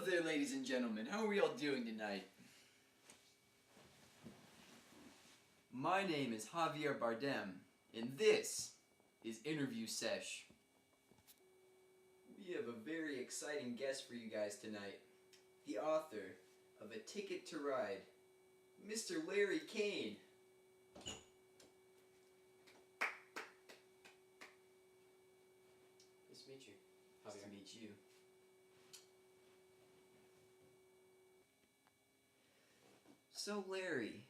there, ladies and gentlemen. How are we all doing tonight? My name is Javier Bardem, and this is Interview Sesh. We have a very exciting guest for you guys tonight. The author of A Ticket to Ride, Mr. Larry Kane. Nice to meet you, Javier. Nice to meet you. So Larry,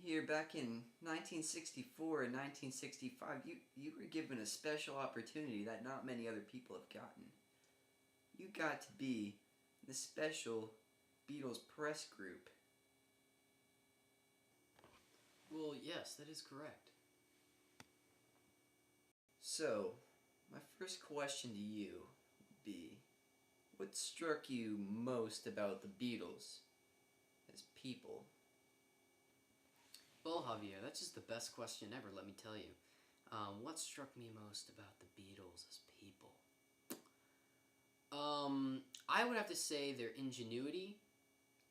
here back in 1964 and 1965, you were given a special opportunity that not many other people have gotten. You got to be the special Beatles press group. Well, yes, that is correct. So, my first question to you would be, what struck you most about the Beatles as people? Well, Javier, that's just the best question ever, let me tell you. What struck me most about the Beatles as people? I would have to say their ingenuity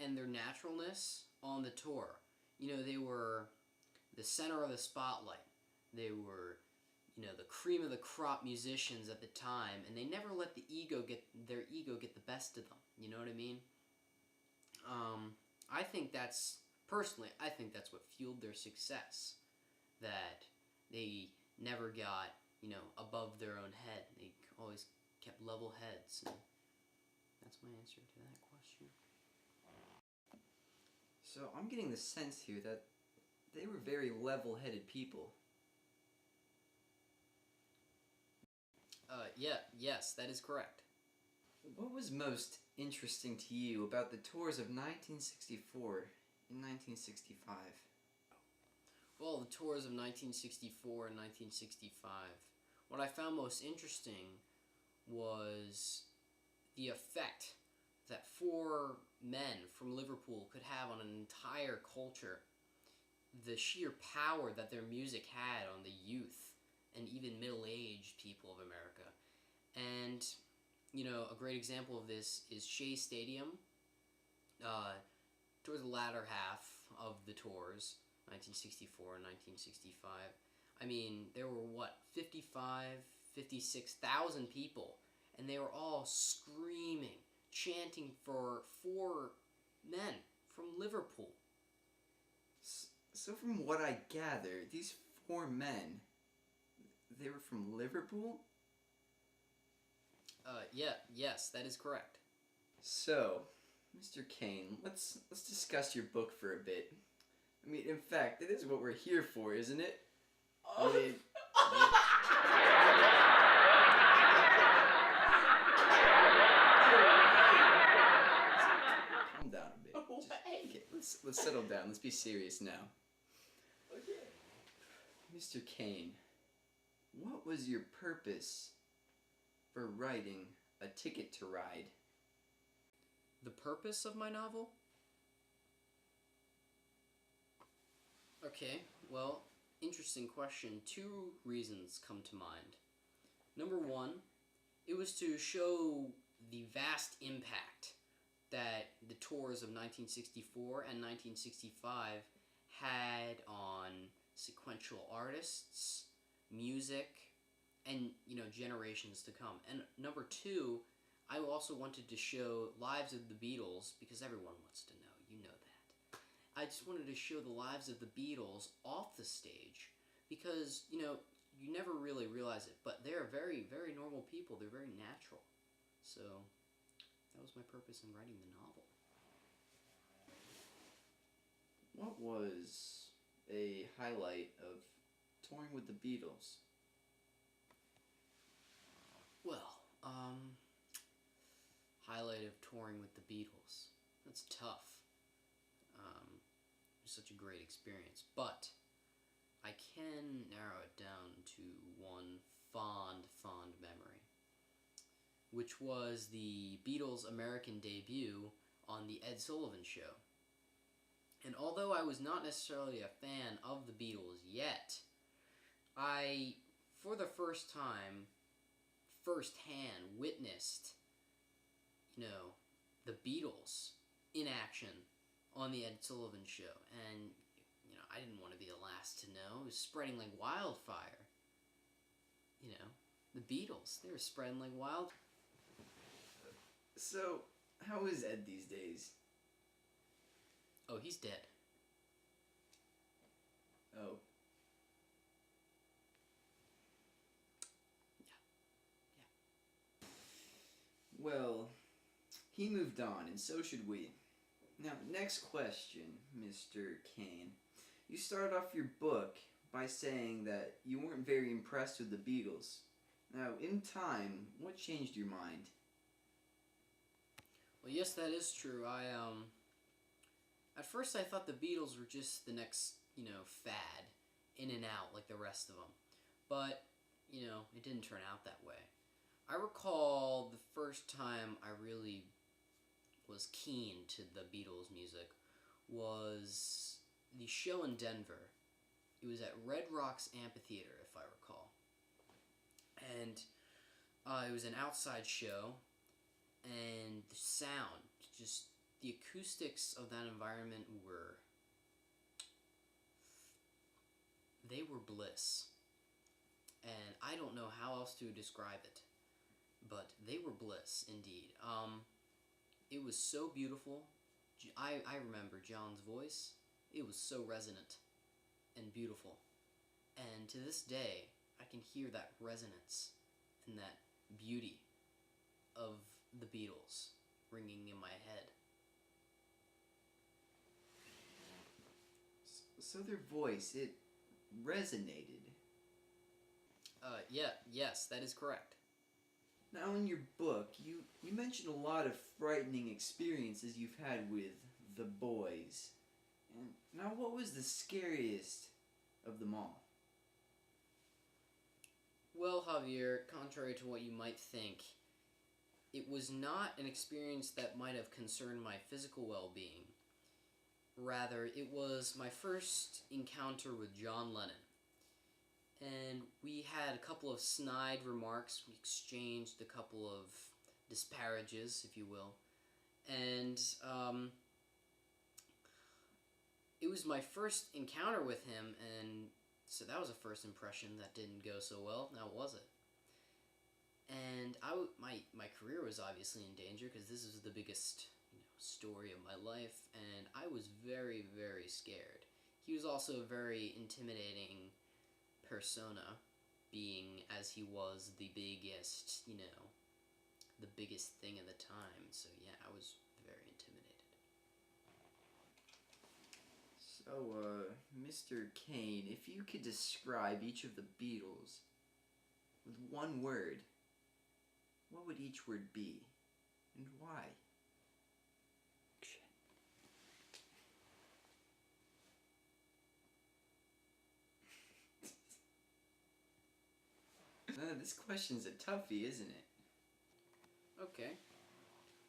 and their naturalness on the tour. You know, they were the center of the spotlight. They were, you know, the cream of the crop musicians at the time, and they never let their ego get the best of them. You know what I mean? I think that's what fueled their success. That they never got, you know, above their own head. They always kept level heads. And that's my answer to that question. So I'm getting the sense here that they were very level-headed people. Yes, that is correct. What was most interesting to you about the tours of 1964 and 1965? Well, the tours of 1964 and 1965, what I found most interesting was the effect that four men from Liverpool could have on an entire culture. The sheer power that their music had on the youth and even middle-aged people of America. And, you know, a great example of this is Shea Stadium. Towards the latter half of the tours, 1964 and 1965, I mean, there were, 56,000 people, and they were all screaming, chanting for four men from Liverpool. So from what I gather, these four men, they were from Liverpool? Yes, that is correct. So, Mr. Kane, let's discuss your book for a bit. I mean, in fact, that is what we're here for, isn't it? I mean, calm down a bit. Okay, let's settle down. Let's be serious now. Okay. Mr. Kane, what was your purpose for writing A Ticket to Ride? The purpose of my novel? Okay, well, interesting question. Two reasons come to mind. Number one, it was to show the vast impact that the tours of 1964 and 1965 had on sequential artists, music, and, you know, generations to come. And number two, I also wanted to show lives of the Beatles, because everyone wants to know, you know that. I just wanted to show the lives of the Beatles off the stage, because, you know, you never really realize it, but they're very, very normal people. They're very natural. So, that was my purpose in writing the novel. What was a highlight of touring with the Beatles? Well, highlight of touring with the Beatles. That's tough. It was such a great experience, but I can narrow it down to one fond memory, which was the Beatles' American debut on The Ed Sullivan Show. And although I was not necessarily a fan of the Beatles yet, I, for the first time, firsthand witnessed, you know, the Beatles in action on the Ed Sullivan Show, and I didn't want to be the last to know. It was spreading like wildfire. The Beatles, they were spreading like wild. So, how is Ed these days? Oh, he's dead. Oh. Yeah. Well, he moved on, and so should we. Now, next question, Mr. Kane. You started off your book by saying that you weren't very impressed with the Beatles. Now, in time, what changed your mind? Well, yes, that is true. At first I thought the Beatles were just the next, fad, in and out like the rest of them. But, it didn't turn out that way. I recall the first time I really was keen to the Beatles music was the show in Denver. It was at Red Rocks Amphitheater, if I recall. And it was an outside show, and the sound, just the acoustics of that environment they were bliss. And I don't know how else to describe it, but they were bliss indeed. It was so beautiful. I remember John's voice. It was so resonant and beautiful. And to this day, I can hear that resonance and that beauty of the Beatles ringing in my head. So their voice, it resonated. Yes, that is correct. Now, in your book, you mention a lot of frightening experiences you've had with the boys. And now, what was the scariest of them all? Well, Javier, contrary to what you might think, it was not an experience that might have concerned my physical well-being. Rather, it was my first encounter with John Lennon. And we had a couple of snide remarks. We exchanged a couple of disparages, if you will. And it was my first encounter with him, and so that was a first impression that didn't go so well, now was it? And my career was obviously in danger, because this was the biggest story of my life, and I was very, very scared. He was also a very intimidating persona, being as he was the biggest, the biggest thing at the time. So yeah, I was very intimidated. So, Mr. Kane, if you could describe each of the Beatles with one word, what would each word be, and why? This question's a toughie, isn't it? Okay.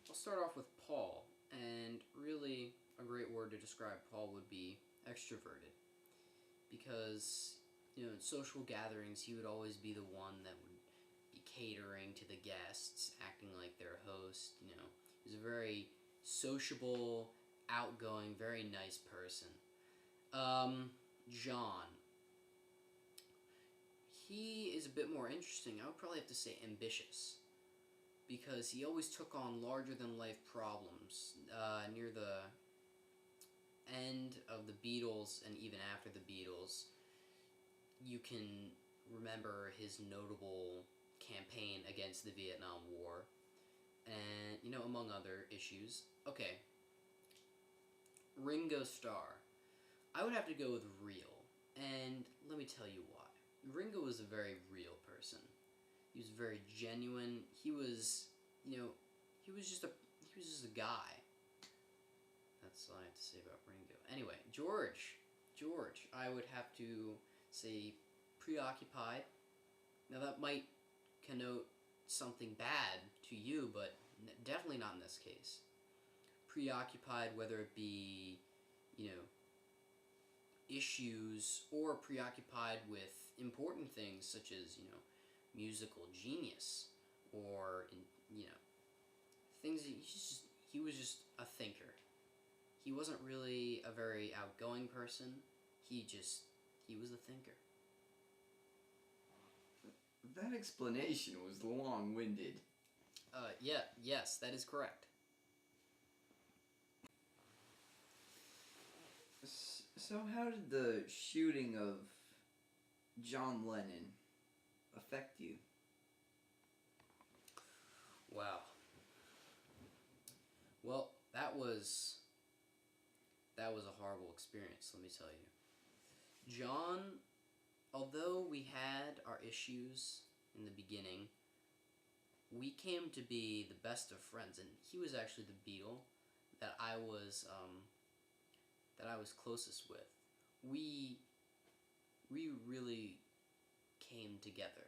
I'll start off with Paul, and really a great word to describe Paul would be extroverted. Because, in social gatherings, he would always be the one that would be catering to the guests, acting like their host, He was a very sociable, outgoing, very nice person. John. He is a bit more interesting. I would probably have to say ambitious, because he always took on larger-than-life problems. Near the end of the Beatles, and even after the Beatles, you can remember his notable campaign against the Vietnam War, and, among other issues. Okay. Ringo Starr. I would have to go with real, and let me tell you why. Ringo was a very real person. He was very genuine. He was, he was just a guy. That's all I have to say about Ringo. Anyway, George, I would have to say preoccupied. Now that might connote something bad to you, but definitely not in this case. Preoccupied, whether it be, issues, or preoccupied with important things such as, musical genius, or, things that he was just a thinker. He wasn't really a very outgoing person. He was a thinker. That explanation was long-winded. Yes, that is correct. So how did the shooting of John Lennon affect you? Wow. Well, that was a horrible experience, let me tell you. John, although we had our issues in the beginning, we came to be the best of friends, and he was actually the Beatle that I was closest with. We really came together.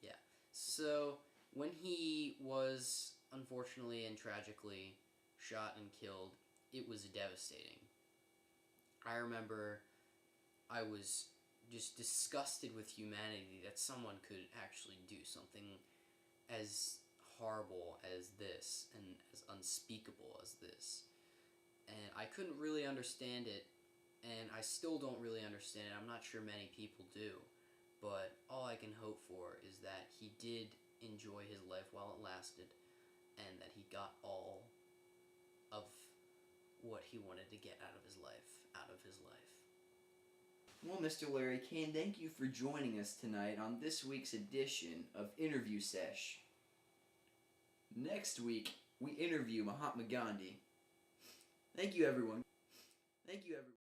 Yeah. So when he was unfortunately and tragically shot and killed, it was devastating. I remember I was just disgusted with humanity that someone could actually do something as horrible as this and as unspeakable as this. And I couldn't really understand it, and I still don't really understand it. I'm not sure many people do, but all I can hope for is that he did enjoy his life while it lasted, and that he got all of what he wanted to get out of his life. Well, Mr. Larry Kane, thank you for joining us tonight on this week's edition of Interview Sesh. Next week, we interview Mahatma Gandhi. Thank you, everyone.